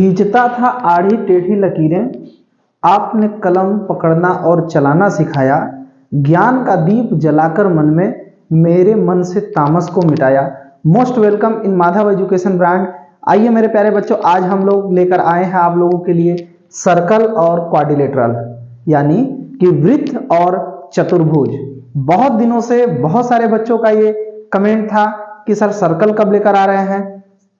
खींचता था आड़ी टेढ़ी लकीरें, आपने कलम पकड़ना और चलाना सिखाया। ज्ञान का दीप जलाकर मन में मेरे मन से तामस को मिटाया। Most welcome in Madhav education brand. आइए मेरे प्यारे बच्चों, आज हम लोग लेकर आए हैं आप लोगों के लिए सर्कल और क्वाड्रिलेटरल, यानी कि वृत्त और चतुर्भुज। बहुत दिनों से बहुत सारे बच्चों का ये कमेंट था कि सर सर्कल कब लेकर आ रहे हैं,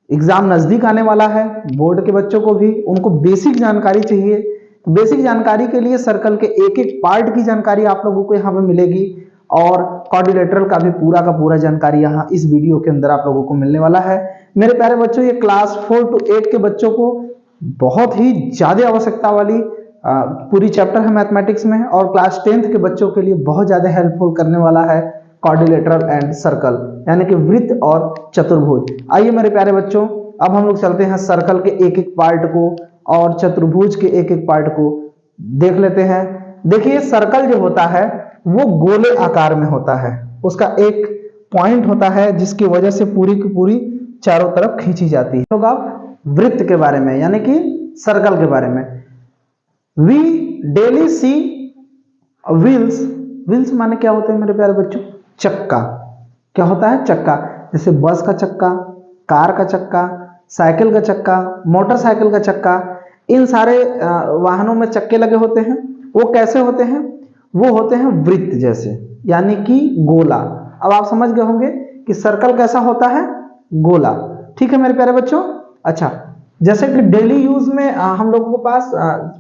एग्जाम नजदीक आने वाला है, बोर्ड के बच्चों को भी उनको बेसिक जानकारी चाहिए। तो बेसिक जानकारी के लिए सर्कल के एक एक पार्ट की जानकारी आप लोगों को यहाँ पे मिलेगी और क्वाड्रिलेटरल का भी पूरा जानकारी यहाँ इस वीडियो के अंदर आप लोगों को मिलने वाला है। मेरे प्यारे बच्चों, ये क्लास 4 to 8 के बच्चों को बहुत ही ज्यादा आवश्यकता वाली पूरी चैप्टर है मैथमेटिक्स में, और क्लास 10th के बच्चों के लिए बहुत ज्यादा हेल्पफुल करने वाला है क्वाड्रिलेटरल एंड सर्कल, यानी कि वृत्त और चतुर्भुज। आइए मेरे प्यारे बच्चों, अब हम लोग चलते हैं सर्कल के एक एक पार्ट को और चतुर्भुज के एक एक पार्ट को देख लेते हैं। देखिए, सर्कल जो होता है वो गोले आकार में होता है, उसका एक पॉइंट होता है जिसकी वजह से पूरी की पूरी चारों तरफ खींची जाती है। लोग आप वृत्त के बारे में, यानी कि सर्कल के बारे में, we daily see wheels. Wheels माने क्या होते हैं मेरे प्यारे बच्चों? चक्का। क्या होता है? चक्का। जैसे बस का चक्का, कार का चक्का, साइकिल का चक्का, मोटरसाइकिल का चक्का, इन सारे वाहनों में चक्के लगे होते हैं। वो कैसे होते हैं? वो होते हैं वृत्त जैसे, यानी कि गोला। अब आप समझ गए होंगे कि सर्कल कैसा होता है? गोला। ठीक है मेरे प्यारे बच्चों। अच्छा, जैसे कि डेली यूज में हम लोगों के पास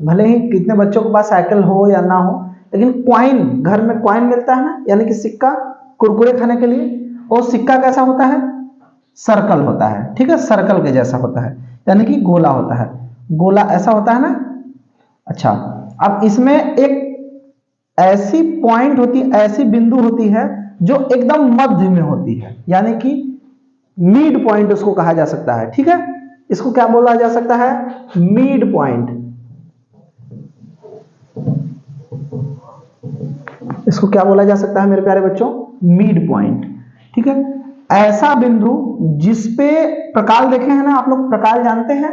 भले ही कितने बच्चों के पास साइकिल हो या ना हो, लेकिन क्वाइन, घर में क्वाइन मिलता है ना, यानी कि सिक्का, कुरकुरे खाने के लिए। और सिक्का कैसा होता है? सर्कल होता है। ठीक है, सर्कल के जैसा होता है, यानी कि गोला होता है। गोला ऐसा होता है ना। अच्छा, अब इसमें एक ऐसी पॉइंट होती, ऐसी बिंदु होती है जो एकदम मध्य में होती है, यानी कि मिड पॉइंट उसको कहा जा सकता है। ठीक है, इसको क्या बोला जा सकता है? Mid point. इसको क्या बोला जा सकता है मेरे प्यारे बच्चों? Mid point. ठीक है, ऐसा बिंदु जिसपे प्रकाल देखे हैं ना आप लोग, प्रकाल जानते हैं?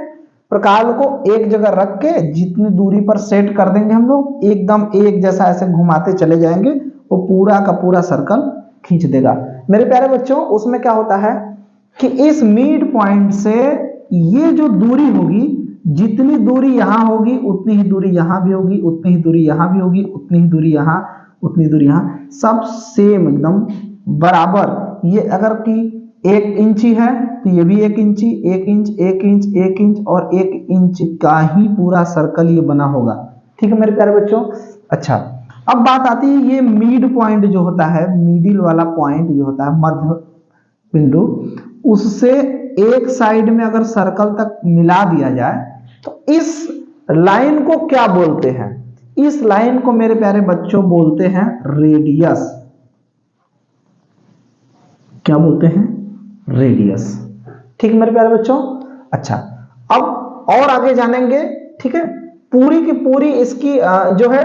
प्रकाल को एक जगह रख के जितनी दूरी पर सेट कर देंगे हम लोग, एकदम एक जैसा ऐसे घुमाते चले जाएंगे, वो पूरा का पूरा सर्कल खींच देगा। मेरे प्यारे बच्चों, उसमें क्या होता है कि इस मिड पॉइंट से ये जो दूरी होगी, जितनी दूरी यहां होगी उतनी ही दूरी यहां भी होगी, उतनी ही दूरी यहां भी होगी, उतनी ही दूरी यहां, उतनी दूरी यहां, सब सेम एकदम बराबर। ये अगर कि 1 इंची है तो ये भी 1 इंची, 1 इंच, 1 इंच, 1 इंच और 1 इंच का ही पूरा सर्कल ये बना होगा। ठीक है मेरे प्यारे बच्चों। अच्छा, अब बात आती है ये मिड पॉइंट जो होता है, मिडिल वाला पॉइंट जो होता है, मध्य बिंदु, उससे एक साइड में अगर सर्कल तक मिला दिया जाए तो इस लाइन को क्या बोलते हैं? इस लाइन को मेरे प्यारे बच्चों बोलते हैं रेडियस। क्या बोलते हैं? रेडियस। ठीक है मेरे प्यारे बच्चों। अच्छा, अब और आगे जानेंगे। ठीक है, पूरी की पूरी इसकी जो है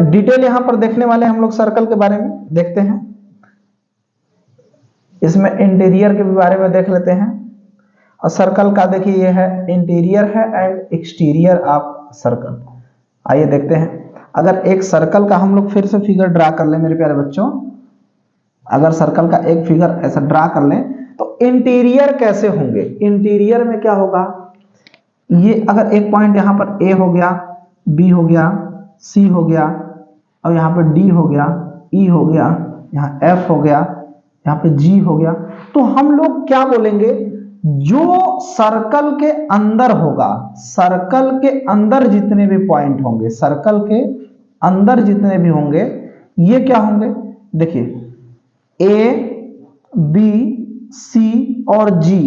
डिटेल यहां पर देखने वाले हम लोग। सर्कल के बारे में देखते हैं, इसमें इंटीरियर के बारे में देख लेते हैं। और सर्कल का देखिए, ये है इंटीरियर है एंड एक्सटीरियर ऑफ सर्कल। आइए देखते हैं। अगर एक सर्कल का हम लोग फिर से फिगर ड्रा कर लें मेरे प्यारे बच्चों, अगर सर्कल का एक फिगर ऐसा ड्रा कर लें तो इंटीरियर कैसे होंगे? इंटीरियर में क्या होगा? ये अगर एक पॉइंट यहां पर ए हो गया, बी हो गया, सी हो गया, और यहां पर डी हो गया, ई हो गया, यहाँ एफ हो गया, यहाँ पे जी हो गया, तो हम लोग क्या बोलेंगे? जो सर्कल के अंदर होगा, सर्कल के अंदर जितने भी पॉइंट होंगे, सर्कल के अंदर जितने भी होंगे, ये क्या होंगे? देखिए, ए, बी, सी और जी,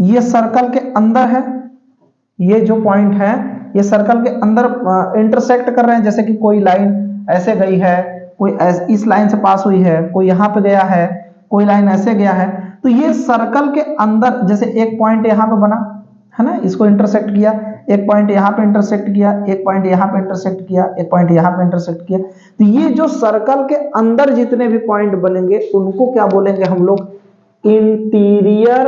ये सर्कल के अंदर है। ये जो पॉइंट है ये सर्कल के अंदर इंटरसेक्ट कर रहे हैं। जैसे कि कोई लाइन ऐसे गई है, कोई इस लाइन से पास हुई है, कोई यहां पे गया है, कोई लाइन ऐसे गया है, तो ये सर्कल के अंदर, जैसे एक पॉइंट यहां पे बना है ना, इसको इंटरसेक्ट किया, एक पॉइंट यहां पे इंटरसेक्ट किया, एक पॉइंट यहां पे इंटरसेक्ट किया, एक पॉइंट यहां पे इंटरसेक्ट किया, तो ये जो सर्कल के अंदर जितने भी पॉइंट बनेंगे उनको क्या बोलेंगे हम लोग? Interior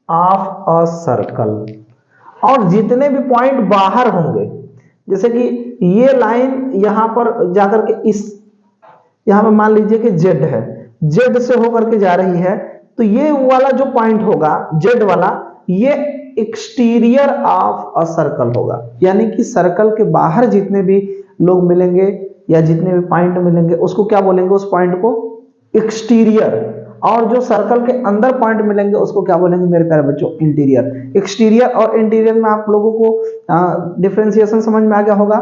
of a circle. और जितने भी पॉइंट बाहर होंगे, जैसे कि ये लाइन यहां पर जाकर के इस, यहां पर मान लीजिए कि जेड है, जेड से होकर के जा रही है, तो ये वाला जो पॉइंट होगा जेड वाला, ये एक्सटीरियर ऑफ अ सर्कल होगा। यानी कि सर्कल के बाहर जितने भी लोग मिलेंगे या जितने भी पॉइंट मिलेंगे उसको क्या बोलेंगे, उस पॉइंट को एक्सटीरियर। और जो सर्कल के अंदर पॉइंट मिलेंगे उसको क्या बोलेंगे मेरे प्यारे बच्चों, इंटीरियर। एक्सटीरियर और इंटीरियर में आप लोगों को डिफरेंशिएशन समझ में आ गया होगा।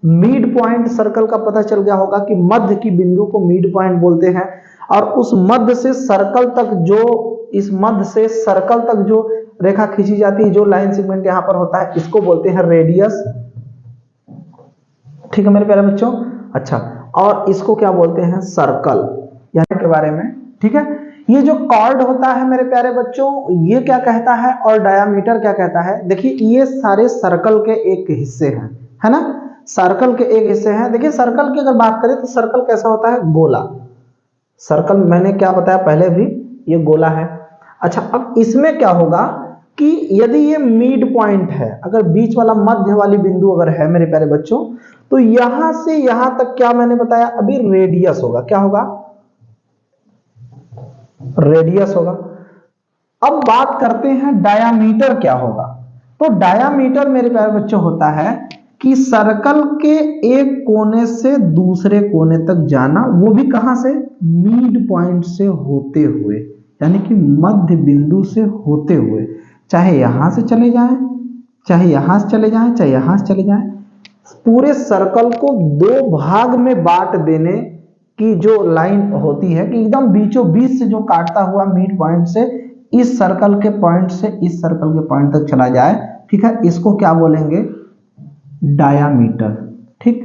मिड पॉइंट सर्कल का पता चल गया होगा कि मध्य की बिंदु को मिड पॉइंट बोलते हैं, और उस मध्य से सर्कल तक जो, इस मध्य से सर्कल तक जो रेखा खींची जाती है, जो लाइन सेगमेंट यहां पर होता है, इसको बोलते हैं रेडियस। ठीक है मेरे प्यारे बच्चों। अच्छा, और इसको क्या बोलते हैं, सर्कल, यानी के बारे में। ठीक है, ये जो कॉर्ड होता है मेरे प्यारे बच्चों, ये क्या कहता है और डायामीटर क्या कहता है। देखिए ये सारे सर्कल के एक हिस्से हैं, है ना, सर्कल के एक हिस्से हैं। देखिए सर्कल की अगर बात करें तो सर्कल कैसा होता है, गोला। सर्कल मैंने क्या बताया पहले भी, ये गोला है। अच्छा, अब इसमें क्या होगा कि यदि ये मिड पॉइंट है, अगर बीच वाला मध्य वाली बिंदु अगर है मेरे प्यारे बच्चों, तो यहां से यहां तक क्या मैंने बताया अभी, रेडियस होगा। क्या होगा, रेडियस होगा। अब बात करते हैं डायामीटर क्या होगा। तो डायामीटर मेरे प्यारे बच्चों होता है कि सर्कल के एक कोने से दूसरे कोने तक जाना, वो भी कहां से, मिड पॉइंट से होते हुए, यानी कि मध्य बिंदु से होते हुए, चाहे यहां से चले जाएं, चाहे यहां से चले जाएं, चाहे यहां से चले जाएं, पूरे सर्कल को दो भाग में बांट देने की जो लाइन होती है, कि एकदम बीचों बीच से जो काटता हुआ मिड पॉइंट से इस सर्कल के पॉइंट से इस सर्कल के पॉइंट तक चला जाए, ठीक है, इसको क्या बोलेंगे, डायामीटर। ठीक,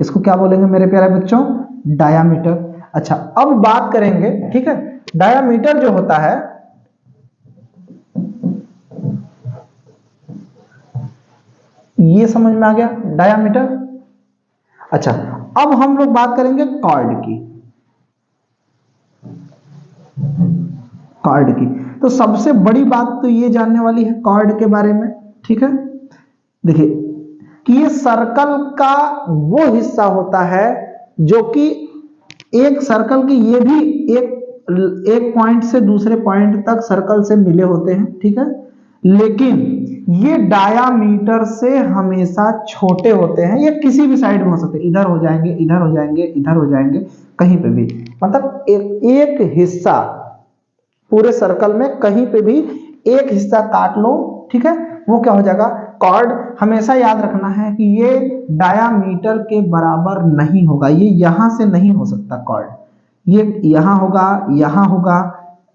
इसको क्या बोलेंगे मेरे प्यारे बच्चों, डायामीटर। अच्छा, अब बात करेंगे, ठीक है, डायामीटर जो होता है, ये समझ में आ गया डायामीटर। अच्छा, अब हम लोग बात करेंगे कॉर्ड की। कॉर्ड की तो सबसे बड़ी बात तो ये जानने वाली है कॉर्ड के बारे में। ठीक है, देखिए कि ये सर्कल का वो हिस्सा होता है जो कि एक सर्कल की, ये भी एक पॉइंट से दूसरे पॉइंट तक सर्कल से मिले होते हैं। ठीक है, लेकिन ये डायामीटर से हमेशा छोटे होते हैं। ये किसी भी साइड में हो सकते हैं, इधर हो जाएंगे, इधर हो जाएंगे, इधर हो जाएंगे, कहीं पे भी, मतलब एक हिस्सा पूरे सर्कल में कहीं पे भी एक हिस्सा काट लो, ठीक है, वो क्या हो जाएगा, कॉर्ड। हमेशा याद रखना है कि ये डायामीटर के बराबर नहीं होगा, ये यहां से नहीं हो सकता कॉर्ड, ये यहां होगा, यहां होगा,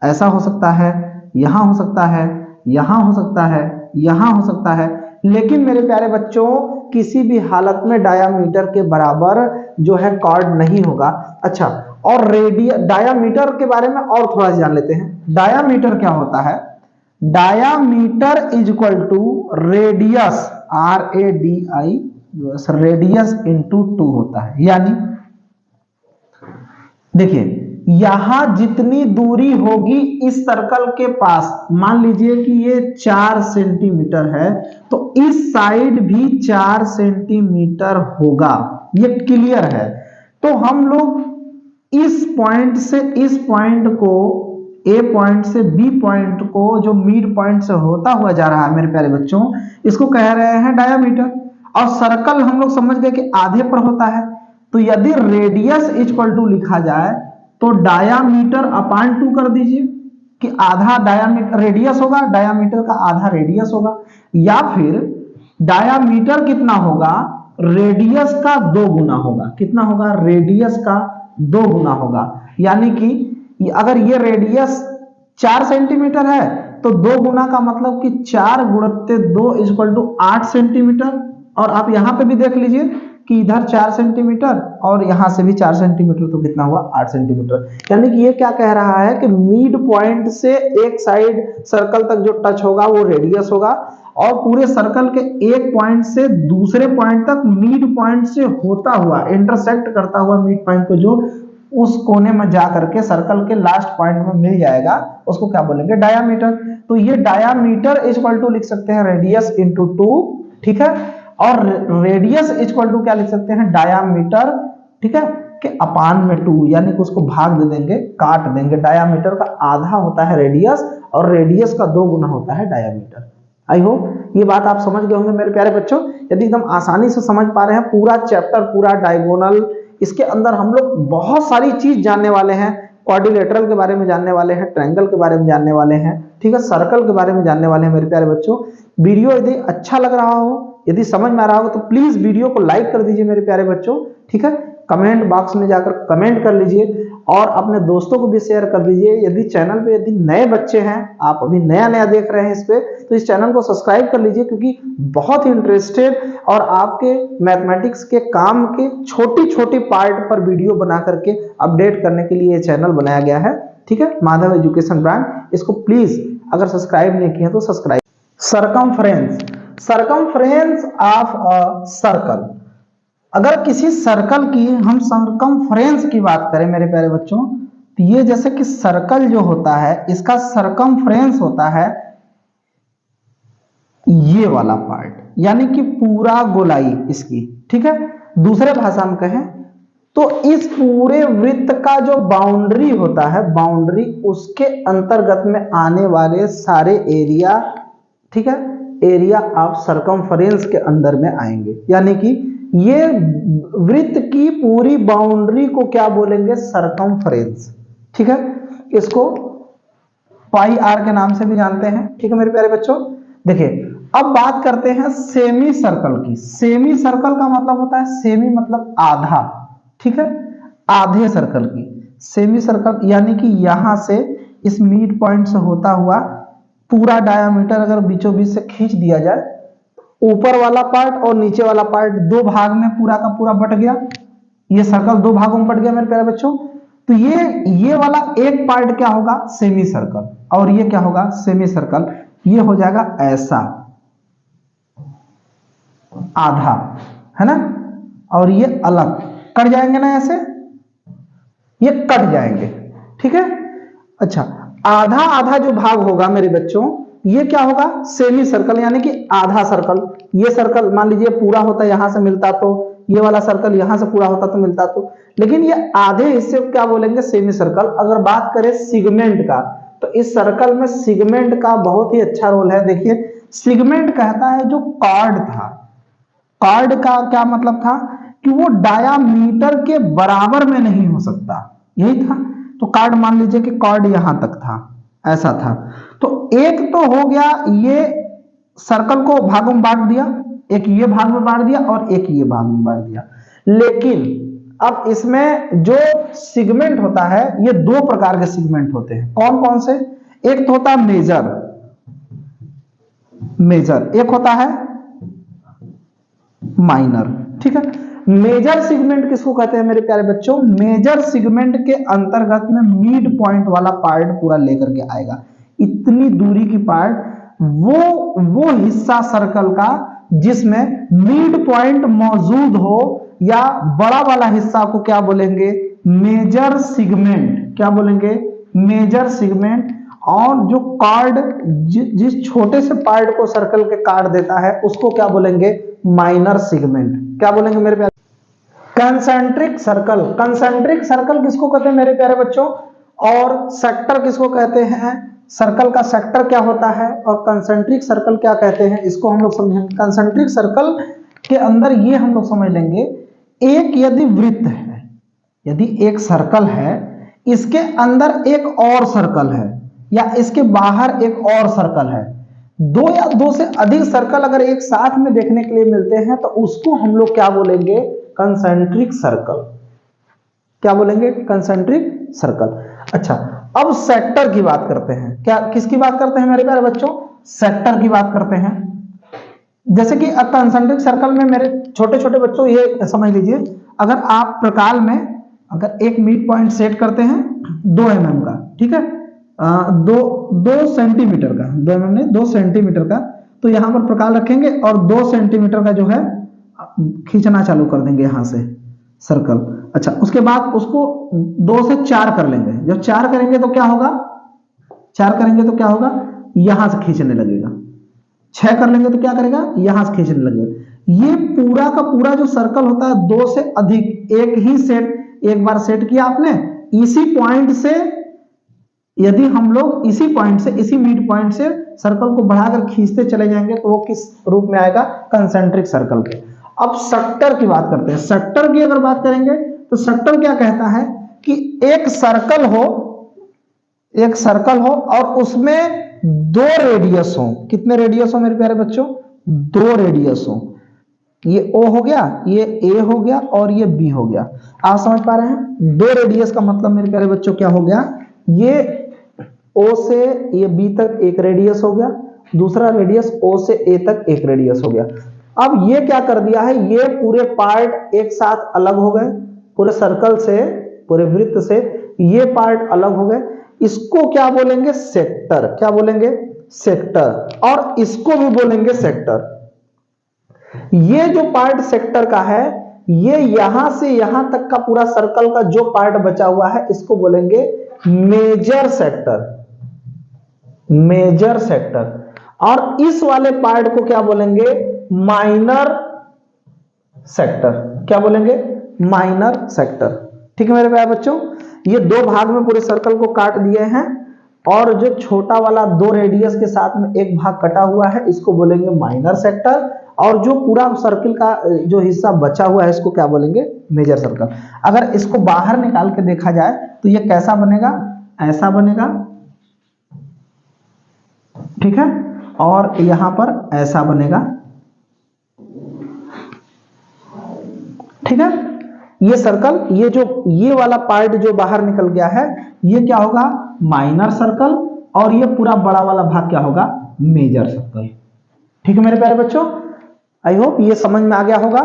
ऐसा हो सकता है, यहां हो सकता है, यहां हो सकता है, यहां हो सकता है, लेकिन मेरे प्यारे बच्चों किसी भी हालत में डायामीटर के बराबर जो है कॉर्ड नहीं होगा। अच्छा, और डायामीटर के बारे में और थोड़ा जान लेते हैं। डायामीटर क्या होता है, diameter is equal to radius, RADI, radius into 2 होता है। यानी देखिए यहां जितनी दूरी होगी इस सर्कल के पास, मान लीजिए कि ये 4 सेंटीमीटर है, तो इस साइड भी 4 सेंटीमीटर होगा, ये क्लियर है। तो हम लोग इस पॉइंट से इस पॉइंट को, ए पॉइंट से बी पॉइंट को, जो मिड पॉइंट से होता हुआ जा रहा है मेरे प्यारे बच्चों, इसको कह रहे हैं डायामीटर। और सर्कल हम लोग समझ गए कि आधे पर होता है, तो यदि रेडियस इक्वल टू लिखा जाए तो डायामीटर अपान 2 कर दीजिए, कि आधा डायामीटर रेडियस होगा, डायामीटर का आधा रेडियस होगा, या फिर डायामीटर कितना होगा, रेडियस का 2 गुना होगा। कितना होगा, रेडियस का 2 गुना होगा। यानी कि अगर ये रेडियस 4 सेंटीमीटर है तो 2 गुना का मतलब कि 4 गुणित 2 इक्वल टू 8 सेंटीमीटर। और आप यहां पे भी देख लीजिए कि इधर 4 सेंटीमीटर और यहां से भी 4 सेंटीमीटर, तो कितना हुआ, 8 सेंटीमीटर। यानी कि ये क्या कह रहा है कि मिड पॉइंट से एक साइड सर्कल तक जो टच होगा वो रेडियस होगा, और पूरे सर्कल के एक पॉइंट से दूसरे पॉइंट तक मिड पॉइंट से होता हुआ, इंटरसेक्ट करता हुआ मिड पॉइंट को जो उस कोने में जा करके सर्कल के लास्ट पॉइंट में मिल जाएगा, उसको क्या बोलेंगे, डायामीटर। तो ये डायामीटर इक्वल टू लिख सकते हैं रेडियस इंटू 2, ठीक है, और रेडियस इक्वल टू क्या लिख सकते हैं, डायामीटर, ठीक है, के अपान में 2, यानी कि उसको भाग दे देंगे, काट देंगे। डायामीटर का आधा होता है रेडियस और रेडियस का 2 गुना होता है डायामीटर। आई होप ये बात आप समझ गए होंगे मेरे प्यारे बच्चों। यदि एकदम आसानी से समझ पा रहे हैं पूरा चैप्टर, पूरा डायगोनल, इसके अंदर हम लोग बहुत सारी चीज जानने वाले हैं। क्वाड्रिलेटरल के बारे में जानने वाले हैं, ट्रायंगल के बारे में जानने वाले हैं, ठीक है, सर्कल के बारे में जानने वाले हैं मेरे प्यारे बच्चों। वीडियो यदि अच्छा लग रहा हो, यदि समझ में आ रहा हो तो प्लीज वीडियो को लाइक कर दीजिए मेरे प्यारे बच्चों, ठीक है, कमेंट बॉक्स में जाकर कमेंट कर लीजिए और अपने दोस्तों को भी शेयर कर दीजिए। यदि चैनल पे यदि नए बच्चे हैं, आप अभी नया नया देख रहे हैं इस पे, तो इस चैनल को सब्सक्राइब कर लीजिए, क्योंकि बहुत ही इंटरेस्टेड और आपके मैथमेटिक्स के काम के छोटी छोटी पार्ट पर वीडियो बना करके अपडेट करने के लिए ये चैनल बनाया गया है, ठीक है, माधव एजुकेशन ब्रांड। इसको प्लीज अगर सब्सक्राइब नहीं किया तो subscribe. Circumference, circumference of a circle. अगर किसी सर्कल की हम सरकमफ्रेंस की बात करें मेरे प्यारे बच्चों, तो ये जैसे कि सर्कल जो होता है इसका सरकमफ्रेंस होता है ये वाला पार्ट, यानी कि पूरा गोलाई इसकी, ठीक है। दूसरे भाषा में कहें तो इस पूरे वृत्त का जो बाउंड्री होता है, बाउंड्री उसके अंतर्गत में आने वाले सारे एरिया, ठीक है, एरिया ऑफ सरकमफ्रेंस के अंदर में आएंगे। यानी कि ये वृत्त की पूरी बाउंड्री को क्या बोलेंगे, सरकमफ्रेंस, ठीक है। इसको पाई आर के नाम से भी जानते हैं, ठीक है मेरे प्यारे बच्चों। देखिए अब बात करते हैं सेमी सर्कल की। सेमी सर्कल का मतलब होता है, सेमी मतलब आधा, ठीक है, आधे सर्कल की। सेमी सर्कल यानी कि यहां से इस मिड पॉइंट से होता हुआ पूरा डायामीटर अगर बीचों बीच से खींच दिया जाए, ऊपर वाला पार्ट और नीचे वाला पार्ट दो भाग में पूरा का पूरा बट गया, ये सर्कल दो भागों में बट गया मेरे प्यारे बच्चों। तो ये वाला एक पार्ट क्या होगा, सेमी सर्कल, और ये क्या होगा, सेमी सर्कल। ये हो जाएगा ऐसा आधा, है ना, और ये अलग कट जाएंगे ना, ऐसे ये कट जाएंगे, ठीक है। अच्छा, आधा आधा जो भाग होगा मेरे बच्चों, ये क्या होगा, सेमी सर्कल, यानी कि आधा सर्कल। ये सर्कल मान लीजिए पूरा होता यहां से मिलता, तो ये वाला सर्कल यहां से पूरा होता तो मिलता, तो लेकिन ये आधे हिस्से को क्या बोलेंगे, सेमी सर्कल। अगर बात करें सिगमेंट का, तो इस सर्कल में सिगमेंट का बहुत ही अच्छा रोल है। देखिए सिगमेंट कहता है जो कॉर्ड था, कॉर्ड का क्या मतलब था कि वो डायामीटर के बराबर में नहीं हो सकता, यही था। तो कॉर्ड मान लीजिए कि कॉर्ड यहां तक था, ऐसा था। तो एक तो हो गया, ये सर्कल को भागों में बांट दिया, एक ये भाग में बांट दिया और एक ये भाग में बांट दिया। लेकिन अब इसमें जो सिगमेंट होता है, ये दो प्रकार के सिगमेंट होते हैं। कौन कौन से, एक तो होता है मेजर, मेजर, एक होता है माइनर, ठीक है। मेजर सिगमेंट किसको कहते हैं मेरे प्यारे बच्चों, मेजर सिगमेंट के अंतर्गत में मिड पॉइंट वाला पार्ट पूरा लेकर के आएगा, इतनी दूरी की पार्ट, वो हिस्सा सर्कल का जिसमें मिड पॉइंट मौजूद हो, या बड़ा वाला हिस्सा को क्या बोलेंगे, मेजर सिगमेंट, क्या बोलेंगे, मेजर सिगमेंट। और जो कार्ड जिस छोटे से पार्ट को सर्कल के काट देता है उसको क्या बोलेंगे, माइनर सिगमेंट। क्या बोलेंगे मेरे प्यारे, कंसेंट्रिक सर्कल। कंसेंट्रिक सर्कल किसको कहते हैं मेरे प्यारे बच्चों, और सेक्टर किसको कहते हैं, सर्कल का सेक्टर क्या होता है और कंसेंट्रिक सर्कल क्या कहते हैं, इसको हम लोग समझेंगे। कंसेंट्रिक सर्कल के अंदर ये हम लोग समझ लेंगे, एक यदि वृत्त है, यदि एक सर्कल है, इसके अंदर एक और सर्कल है, या इसके बाहर एक और सर्कल है, दो या दो से अधिक सर्कल अगर एक साथ में देखने के लिए मिलते हैं तो उसको हम लोग क्या बोलेंगे, कंसेंट्रिक सर्कल। क्या बोलेंगे, कंसेंट्रिक सर्कल। अच्छा, अब सेक्टर की बात करते हैं। क्या किसकी बात करते हैं मेरे प्यारे बच्चों, सेक्टर की बात करते हैं। जैसे कि कंसेंट्रिक सर्कल में मेरे छोटे छोटे बच्चों ये समझ लीजिए, अगर आप प्रकाल में अगर एक मिड पॉइंट सेट करते हैं 2 mm का, ठीक है, 2 सेंटीमीटर का, 2 mm नहीं 2 सेंटीमीटर का, तो यहां पर प्रकाल रखेंगे और 2 सेंटीमीटर का जो है खींचना चालू कर देंगे यहां से, सर्कल। अच्छा, उसके बाद उसको 2 से 4 कर लेंगे। जब 4 करेंगे तो क्या होगा, 4 करेंगे तो क्या होगा, यहां से खींचने लगेगा। 6 कर लेंगे तो क्या करेगा, यहां से खींचने लगेगा। ये पूरा का पूरा जो सर्कल होता है 2 से अधिक, एक ही सेट, एक बार सेट किया आपने, इसी पॉइंट से, यदि हम लोग इसी पॉइंट से, इसी मिड पॉइंट से सर्कल को बढ़ाकर खींचते चले जाएंगे तो वो किस रूप में आएगा, कंसेंट्रिक सर्कल के। अब सेक्टर की बात करते हैं। सेक्टर की अगर बात करेंगे तो सेक्टर क्या कहता है कि एक सर्कल हो, एक सर्कल हो और उसमें 2 रेडियस हो। कितने रेडियस हो मेरे प्यारे बच्चों, 2 रेडियस हो। ये O हो गया, ये A हो गया और ये B हो गया। आप समझ पा रहे हैं, 2 रेडियस का मतलब मेरे प्यारे बच्चों क्या हो गया, ये O से ये B तक एक रेडियस हो गया, दूसरा रेडियस O से A तक एक रेडियस हो गया। अब ये क्या कर दिया है, ये पूरे पार्ट एक साथ अलग हो गए, पूरे सर्कल से, पूरे वृत्त से ये पार्ट अलग हो गए। इसको क्या बोलेंगे, सेक्टर। क्या बोलेंगे, सेक्टर। और इसको भी बोलेंगे सेक्टर। ये जो पार्ट सेक्टर का है, ये यहां से यहां तक का पूरा सर्कल का जो पार्ट बचा हुआ है इसको बोलेंगे मेजर सेक्टर। Major sector. और इस वाले पार्ट को क्या बोलेंगे, माइनर सेक्टर। क्या बोलेंगे, माइनर सेक्टर। ठीक है मेरे प्यारे बच्चों, ये 2 भाग में पूरे सर्कल को काट दिए हैं और जो छोटा वाला 2 रेडियस के साथ में एक भाग कटा हुआ है इसको बोलेंगे माइनर सेक्टर, और जो पूरा सर्कल का जो हिस्सा बचा हुआ है इसको क्या बोलेंगे, मेजर सर्कल। अगर इसको बाहर निकाल के देखा जाए तो ये कैसा बनेगा, ऐसा बनेगा, ठीक है, और यहां पर ऐसा बनेगा। ठीक है, ये सर्कल, ये जो ये वाला पार्ट जो बाहर निकल गया है ये क्या होगा, माइनर सर्कल, और ये पूरा बड़ा वाला भाग क्या होगा, मेजर सर्कल। ठीक है मेरे प्यारे बच्चों, आई होप ये समझ में आ गया होगा।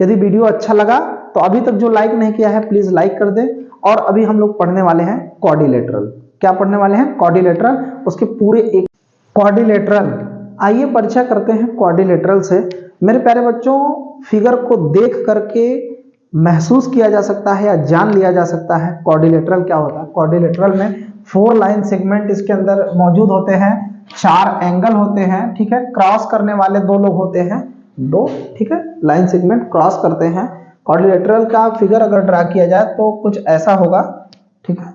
यदि वीडियो अच्छा लगा तो अभी तक जो लाइक नहीं किया है प्लीज लाइक कर दे। और अभी हम लोग पढ़ने वाले हैं क्वाड्रिलेटरल। क्या पढ़ने वाले हैं, क्वाड्रिलेटरल, उसके पूरे एक क्वाड्रिलेटरल। आइए परिचय करते हैं क्वाड्रिलेटरल से। मेरे प्यारे बच्चों, फिगर को देख करके महसूस किया जा सकता है या जान लिया जा सकता है क्वाड्रिलेटरल क्या होता है। क्वाड्रिलेटरल में 4 लाइन सेगमेंट इसके अंदर मौजूद होते हैं, 4 एंगल होते हैं, ठीक है, क्रॉस करने वाले 2 लोग होते हैं, 2, ठीक है, लाइन सेगमेंट क्रॉस करते हैं। क्वाड्रिलेटरल का फिगर अगर ड्रा किया जाए तो कुछ ऐसा होगा, ठीक है,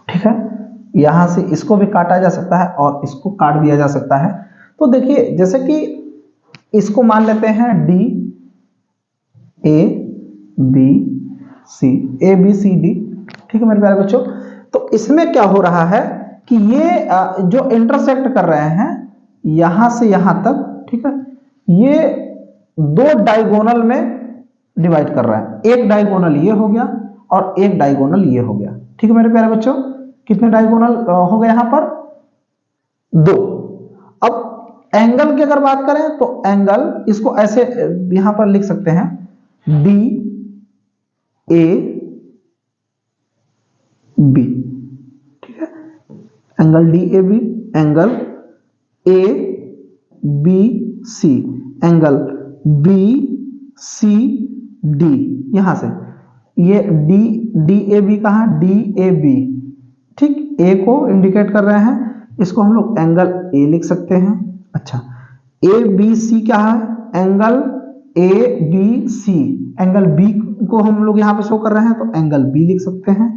ठीक है, यहां से इसको भी काटा जा सकता है और इसको काट दिया जा सकता है। तो देखिए, जैसे कि इसको मान लेते हैं D A B C, A B C D, ठीक है मेरे प्यारे बच्चों। तो इसमें क्या हो रहा है कि ये जो इंटरसेक्ट कर रहे हैं यहां से यहां तक, ठीक है, ये 2 डायगोनल में डिवाइड कर रहा है। एक डायगोनल ये हो गया और एक डायगोनल ये हो गया। ठीक है मेरे प्यारे बच्चों, कितने डायगोनल हो गए यहां पर, 2। अब एंगल की अगर बात करें तो एंगल, इसको ऐसे यहां पर लिख सकते हैं, डी ए बी, ठीक है, angle D A B, angle A B C, angle B C D. यहां से ये डी डी ए बी कहा, डी ए बी, ठीक, ए को इंडिकेट कर रहे हैं, इसको हम लोग एंगल ए लिख सकते हैं। अच्छा, ए बी सी क्या है, angle A B C, angle B को हम लोग यहां पे शो कर रहे हैं तो एंगल बी लिख सकते हैं।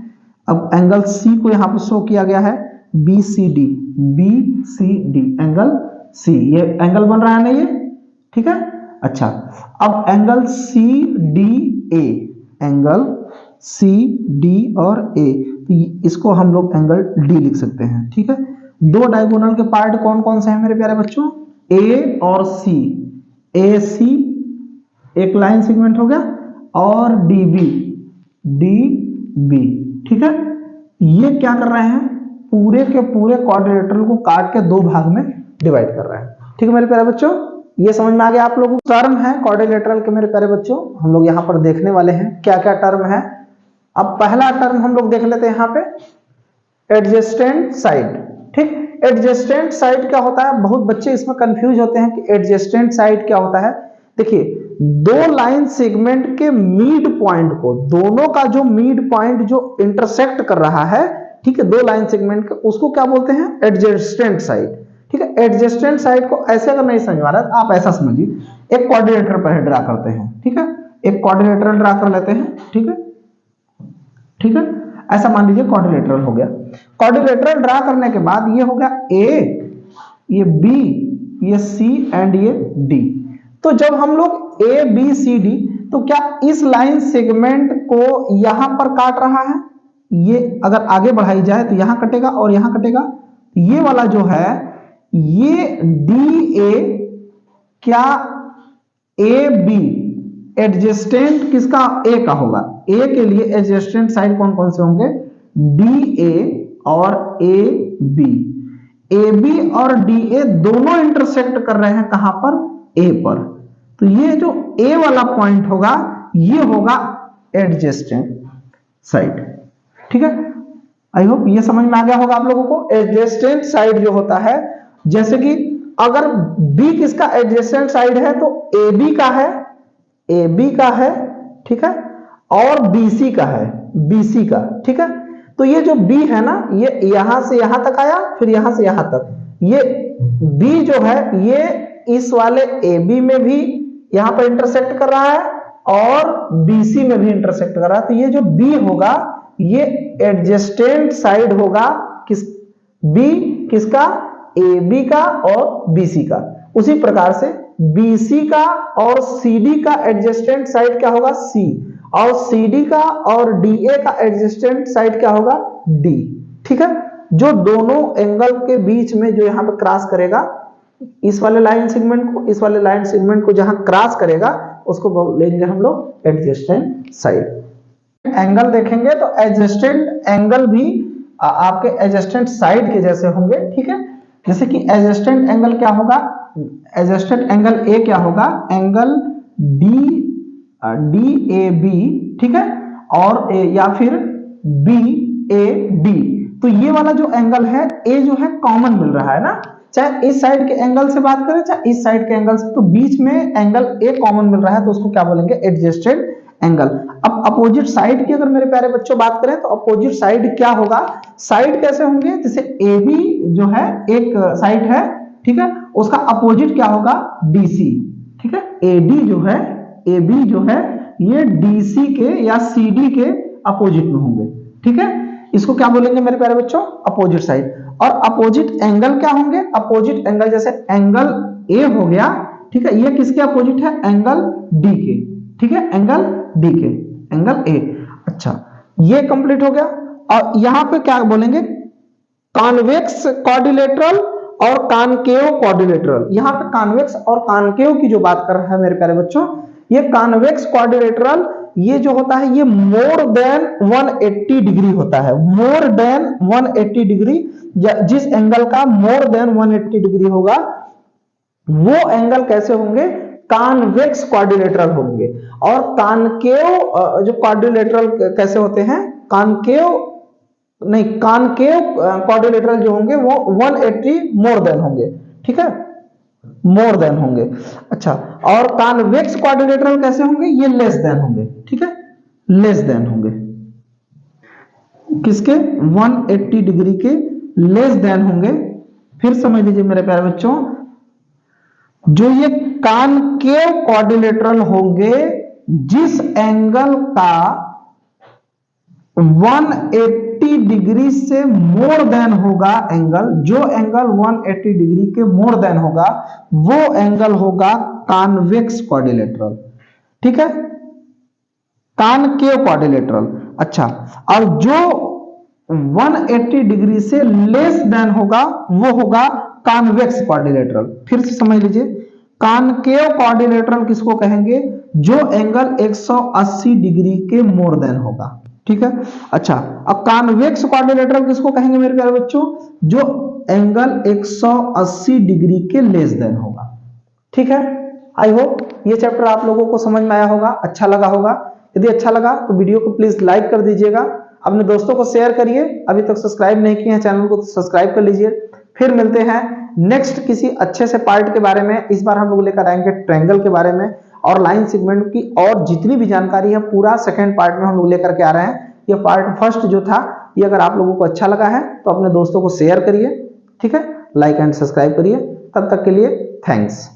अब एंगल सी को यहां पे शो किया गया है B C D, B C D, angle C, ये एंगल बन रहा है ना ये, ठीक है। अच्छा, अब angle C D A, angle C D और ए, तो इसको हम लोग एंगल डी लिख सकते हैं, ठीक है। 2 डायगोनल के पार्ट कौन कौन से हैं मेरे प्यारे बच्चों, ए और सी, ए सी एक लाइन सेगमेंट हो गया, और डी बी, डी बी, ठीक है। ये क्या कर रहे हैं, पूरे के पूरे क्वाड्रिलेटरल को काट के 2 भाग में डिवाइड कर रहे हैं। ठीक है मेरे प्यारे बच्चों, ये समझ में आ गया आप लोगों को। टर्म है क्वाड्रिलेटरल के मेरे प्यारे बच्चों, हम लोग यहाँ पर देखने वाले हैं क्या क्या टर्म है। अब पहला टर्म हम लोग देख लेते हैं यहाँ पे, एडजेस्टेंट साइड। ठीक। एडजेस्टेंट साइड क्या होता है, बहुत बच्चे इसमें कंफ्यूज होते हैं कि एडजेस्टेंट साइड क्या होता है। देखिए, दो लाइन सेगमेंट के मिड पॉइंट को, दोनों का जो मिड पॉइंट जो इंटरसेक्ट कर रहा है, ठीक है, दो लाइन सेगमेंट का, उसको क्या बोलते हैं, एडजेस्टेंट साइड। ठीक है, एडजेस्टेंट साइड को ऐसे अगर नहीं समझ आ रहा है तो आप ऐसा समझिए, एक क्वाड्रिलेटरल पर ड्रा करते हैं। ठीक है, एक क्वाड्रिलेटरल ड्रा कर लेते हैं। ठीक है, ठीक है, ऐसा मान लीजिए क्वाड्रिलेटरल हो गया। क्वाड्रिलेटरल ड्रा करने के बाद ये हो गया ए, ये बी, ये सी एंड ये डी। तो जब हम लोग ए बी सी डी, तो क्या इस लाइन सेगमेंट को यहां पर काट रहा है, ये अगर आगे बढ़ाई जाए तो यहां कटेगा और यहां कटेगा। ये वाला जो है, ये डी ए, क्या ए बी एडजेस्टेंट किसका, ए का होगा। ए के लिए एडजेस्टेंट साइड कौन कौन से होंगे, डी ए और ए बी। ए बी और डी ए दोनों इंटरसेक्ट कर रहे हैं कहां पर, ए पर। तो ये जो ए वाला पॉइंट होगा, ये होगा एडजेस्टेंट साइड। ठीक है, आई होप ये समझ में आ गया होगा आप लोगों को। एडजेस्टेंट साइड जो होता है, जैसे कि अगर बी किसका एडजेस्टेंट साइड है, तो ए बी का है, ए बी का है, ठीक है, और बीसी का है, बीसी का। ठीक है, तो ये जो बी है ना, ये यहां से यहां तक आया, फिर यहां से यहां तक। ये बी जो है, ये इस वाले ए बी में भी यहां पर इंटरसेक्ट कर रहा है और बीसी में भी इंटरसेक्ट कर रहा है। तो ये जो बी होगा, ये एडजेस्टेंट साइड होगा किस, बी किसका, ए बी का और बीसी का। उसी प्रकार से BC का और CD का एडजेस्टेंट साइड क्या होगा, C, और CD का और DA का एडजेस्टेंट साइड क्या होगा, D। ठीक है, जो दोनों एंगल के बीच में जो यहां पे क्रॉस करेगा, इस वाले लाइन सेगमेंट को, इस वाले लाइन सेगमेंट को जहां क्रॉस करेगा, उसको बोलेंगे हम लोग एडजेस्टेंट साइड। एंगल देखेंगे तो एडजेस्टेंट एंगल भी आपके एडजेस्टेंट साइड के जैसे होंगे। ठीक है, जैसे कि एडजेस्टेंट एंगल क्या होगा, एडजेस्टेंट एंगल ए क्या होगा, एंगल डी ए बी। ठीक है, और या फिर बी ए डी। तो ये वाला जो एंगल है, ए जो है कॉमन मिल रहा है ना, चाहे इस साइड के एंगल से बात करें चाहे इस साइड के एंगल से, तो बीच में एंगल ए कॉमन मिल रहा है, तो उसको क्या बोलेंगे, एडजेस्टेंट एंगल। अब अपोजिट साइड की अगर मेरे प्यारे बच्चों बात करें, तो अपोजिट साइड क्या होगा, साइड कैसे होंगे, जैसे ए बी जो है एक साइड है, ठीक है, उसका अपोजिट क्या होगा, डीसी। ठीक है, एडी जो है, ए बी जो है, ये डीसी के या सीडी के अपोजिट में होंगे। ठीक है, इसको क्या बोलेंगे मेरे प्यारे बच्चों, अपोजिट साइड। और अपोजिट एंगल क्या होंगे, अपोजिट एंगल जैसे एंगल ए हो गया, ठीक है, ये किसके अपोजिट है, एंगल डी के। ठीक है, एंगल डी के, एंगल ए। अच्छा, ये कंप्लीट हो गया। और यहां पे क्या बोलेंगे, कॉन्वेक्स क्वाड्रिलेटरल और कॉनकेव क्वाड्रिलेटरल। यहां पे कॉन्वेक्स और कॉनकेव की जो बात कर रहा है मेरे प्यारे बच्चों, ये कॉन्वेक्स क्वाड्रिलेटरल, ये जो होता है, ये मोर देन 180 डिग्री होता है, मोर देन 180 डिग्री। जिस एंगल का मोर देन 180 डिग्री होगा, वो एंगल कैसे होंगे, कॉन्वेक्स क्वाड्रिलेटरल होंगे। और कॉनकेव जो क्वाड्रिलेटरल कैसे होते हैं, कॉनकेव नहीं, कॉनकेव क्वाड्रिलेटरल जो होंगे वो 180 मोर देन होंगे। ठीक है, मोर देन होंगे। अच्छा, और कॉन्वेक्स क्वाड्रिलेटरल कैसे होंगे, ये लेस देन होंगे। ठीक है, लेस देन होंगे, किसके, 180 डिग्री के लेस देन होंगे। फिर समझ लीजिए मेरे प्यारे बच्चों, जो ये कॉनकेव क्वाड्रिलेटरल होंगे, जिस एंगल का 180 डिग्री से मोर देन होगा एंगल, जो एंगल 180 डिग्री के मोर देन होगा, वो एंगल होगा कॉन्वेक्स क्वाड्रिलेटरल। ठीक है, कॉनकेव क्वाड्रिलेटरल। अच्छा, और जो 180 डिग्री से लेस देन होगा, वो होगा कॉन्वेक्स क्वाड्रिलेटरल। फिर से समझ लीजिए, कॉनकेव क्वाड्रिलेटरल किसको कहेंगे, जो एंगल 180 डिग्री के मोर देन होगा। ठीक है, अच्छा, अब कॉन्वेक्स क्वाड्रिलेटरल किसको कहेंगे मेरे प्यारे बच्चों, जो एंगल 180 डिग्री के लेस देन होगा। ठीक है, आई होप ये चैप्टर आप लोगों को समझ में आया होगा, अच्छा लगा होगा। यदि अच्छा लगा तो वीडियो को प्लीज लाइक कर दीजिएगा। अपने दोस्तों को शेयर करिए, अभी तक सब्सक्राइब नहीं किए हैं चैनल को तो सब्सक्राइब कर लीजिए। फिर मिलते हैं नेक्स्ट किसी अच्छे से पार्ट के बारे में। इस बार हम लोग लेकर आएंगे ट्रायंगल के बारे में और लाइन सेगमेंट की, और जितनी भी जानकारी है पूरा सेकंड पार्ट में हम लोग लेकर के आ रहे हैं। ये पार्ट फर्स्ट जो था, ये अगर आप लोगों को अच्छा लगा है तो अपने दोस्तों को शेयर करिए, ठीक है, लाइक एंड सब्सक्राइब करिए। तब तक के लिए थैंक्स।